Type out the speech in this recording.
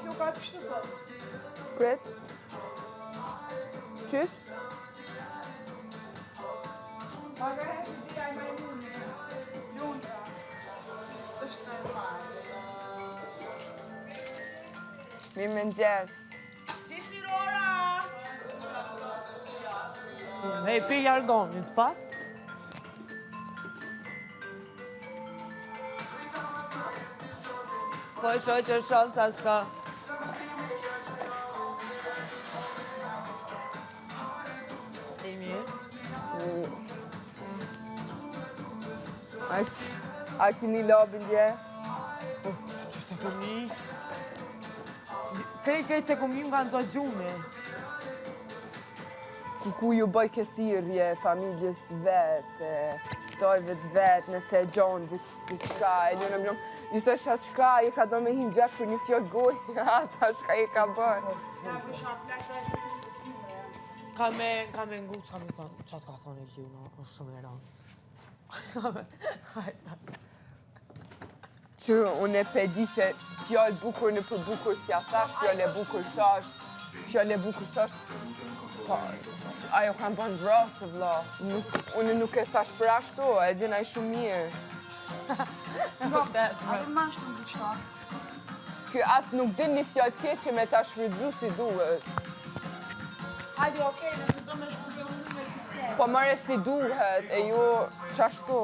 fjokat kështu thot. Prit. Qysh? Paga e të dhja i majmuni. Lundra. Sështë në marë. Mi më ngjes. Disni Rora! Hej, pi jargonit, pa? Po shoqë shansa s'ka. E mirë. A kini lobin dje? Qështë e këmi? Krejt se këmi më kanë të gjume. Ku ju bëj këthirje familjes të vetë, tojve të vetë, nëse e gjonë diçka, e një në mjom, ju të shka qka, i ka do me hinë gjak për një fjot goj, ata shka i ka bërë. Ja, bësha flak pra e së të këmre. Ka me ngutë, ka me thonë, qatë ka thonë e Ljuna, është shumë e ranë. Që unë e pedi se fjallë bukur në për bukur si a thash, fjallë e bukur së është, fjallë e bukur së është, ajo kanë bënë vrasë, vla. Unë nuk e thash për ashtu, e dina i shumë mirë. A dhe ma shtu në qëta? Kjo asë nuk din një fjallë keqe me ta shfrydzu si duhet. Hajde, okej, nëse do me shku dhe unë me të te. Po mëre si duhet, e ju qashtu.